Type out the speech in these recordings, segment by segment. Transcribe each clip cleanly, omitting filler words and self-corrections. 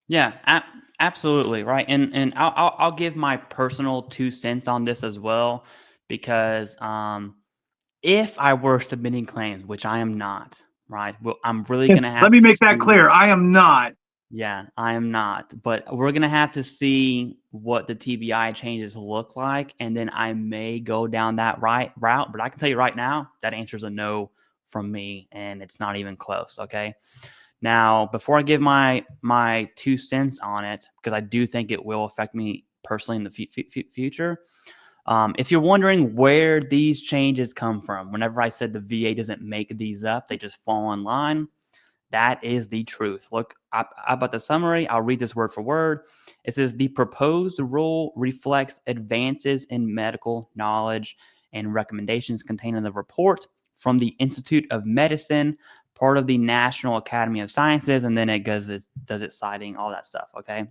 Yeah, absolutely, right. And I'll give my personal 2 cents on this as well, because if I were submitting claims, which I am not, right? Well, I'm really gonna Let have me to make that see. clear. I am not. Yeah, I am not, but we're gonna have to see what the TBI changes look like, and then I may go down that right route. But I can tell you right now, that answer is a no from me, and it's not even close. Okay. Now, before I give my 2 cents on it, because I do think it will affect me personally in the future. If you're wondering where these changes come from, whenever I said the VA doesn't make these up, they just fall in line. That is the truth. Look up about the summary. I'll read this word for word. It says the proposed rule reflects advances in medical knowledge and recommendations contained in the report from the Institute of Medicine, part of the National Academy of Sciences, and then it does it citing all that stuff. Okay.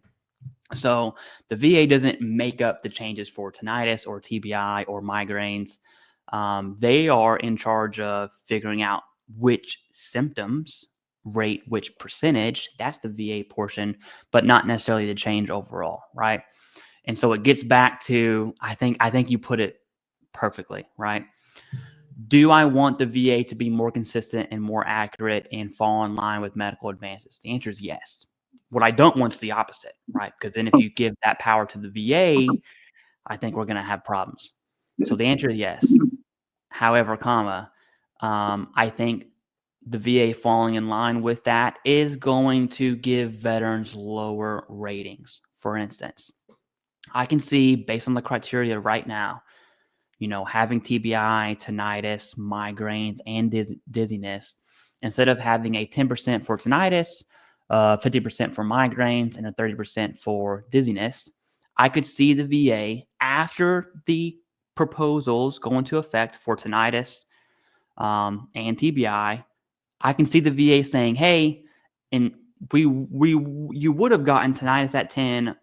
So the VA doesn't make up the changes for tinnitus or TBI or migraines. They are in charge of figuring out which symptoms rate which percentage. That's the VA portion, but not necessarily the change overall, right? And so it gets back to I think you put it perfectly, right? Do I want the VA to be more consistent and more accurate and fall in line with medical advances? The answer is yes. What I don't want is the opposite, right? Because then if you give that power to the VA, I think we're going to have problems. So the answer is yes. However, I think the VA falling in line with that is going to give veterans lower ratings. For instance, I can see based on the criteria right now, having TBI, tinnitus, migraines, and dizziness, instead of having a 10% for tinnitus, 50% for migraines, and a 30% for dizziness, I could see the VA after the proposals go into effect for tinnitus and TBI. I can see the VA saying, "Hey, and you would have gotten tinnitus at 10,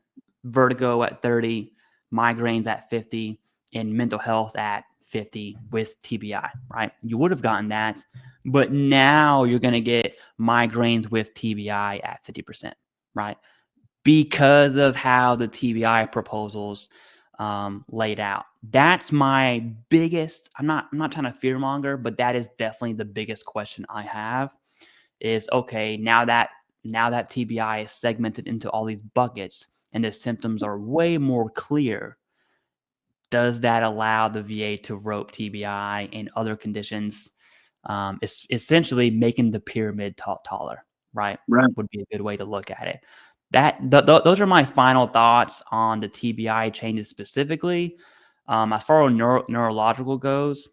vertigo at 30, migraines at 50, and mental health at 50 with TBI, right? You would have gotten that, but now you're going to get migraines with TBI at 50%, right? Because of how the TBI proposals laid out. That's my biggest. I'm not trying to fearmonger, but that is definitely the biggest question I have. Is okay now that TBI is segmented into all these buckets and the symptoms are way more clear. Does that allow the VA to rope TBI and other conditions? It's essentially making the pyramid taller, right? Right. Would be a good way to look at it. Those are my final thoughts on the TBI changes specifically. As far as neurological goes,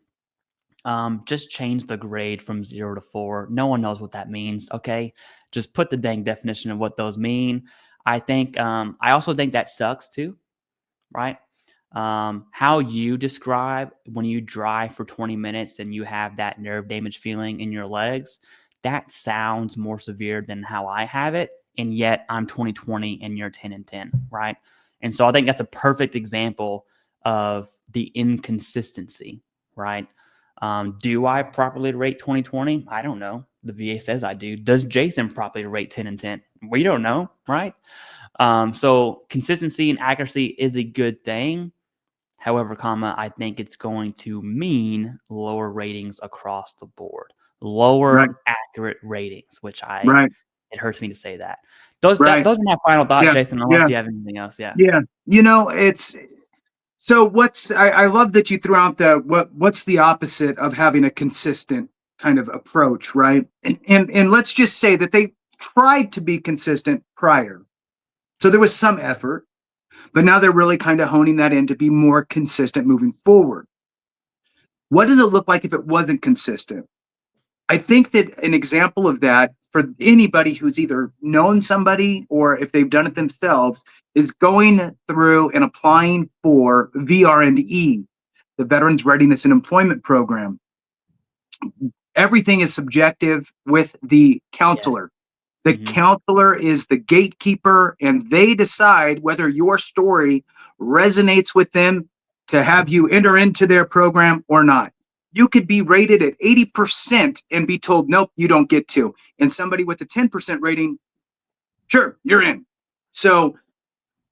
just change the grade from 0 to 4. No one knows what that means. Okay, just put the dang definition of what those mean. I also think that sucks too, right? How you describe when you drive for 20 minutes and you have that nerve damage feeling in your legs, that sounds more severe than how I have it. And yet I'm 20/20 and you're 10/10, right? And so I think that's a perfect example of the inconsistency, right? Do I properly rate 20/20? I don't know. The VA says I do. Does Jason properly rate 10/10? We don't know, right? So consistency and accuracy is a good thing. However, I think it's going to mean lower ratings across the board, Right. lower accurate ratings, which Right. it hurts me to say that. Those Right. are my final thoughts, Yeah. Jason. Unless Yeah. you have anything else, yeah. Yeah. It's so I love that you threw out what's the opposite of having a consistent kind of approach, right? And let's just say that they tried to be consistent prior. So there was some effort, but now they're really kind of honing that in to be more consistent moving forward. What does it look like if it wasn't consistent? I think that an example of that for anybody who's either known somebody or if they've done it themselves is going through and applying for VRE, the Veterans Readiness and Employment Program. Everything is subjective with the Yes. counselor. The Hmm. counselor is the gatekeeper, and they decide whether your story resonates with them to have you enter into their program or not. You could be rated at 80% and be told, nope, you don't get to. And somebody with a 10% rating, sure, you're in. So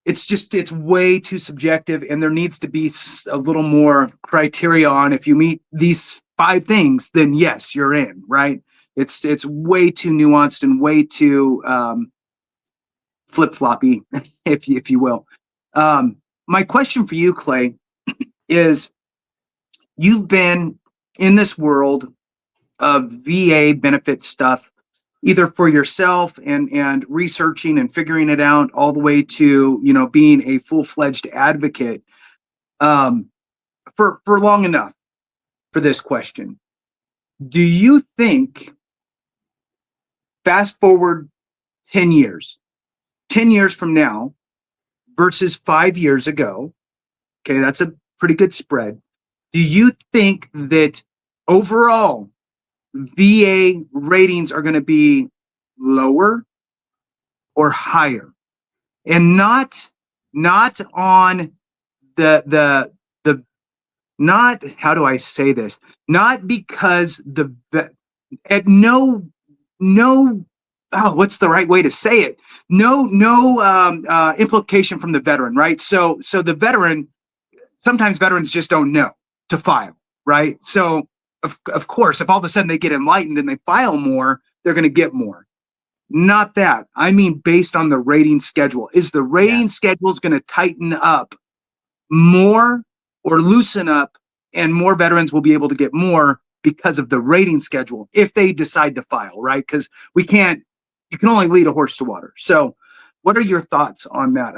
it's way too subjective, and there needs to be a little more criteria on if you meet these 5 things, then yes, you're in, right? It's way too nuanced and way too flip-floppy, if you will. My question for you, Clay, is you've been in this world of VA benefit stuff, either for yourself and researching and figuring it out, all the way to, you know, being a full-fledged advocate, for long enough for this question. Do you think, fast forward 10 years from now versus 5 years ago, okay, that's a pretty good spread. Do you think that overall VA ratings are going to be lower or higher? And not on the not, how do I say this? Not because at no what's the right way to say it? No implication from the veteran, right? So the veteran, sometimes veterans just don't know to file, right? So of course, if all of a sudden they get enlightened and they file more, they're going to get more. Not that. I mean, based on the rating schedule. Is the rating schedules going to tighten up more or loosen up, and more veterans will be able to get more because of the rating schedule if they decide to file, right? Because you can only lead a horse to water. So what are your thoughts on that?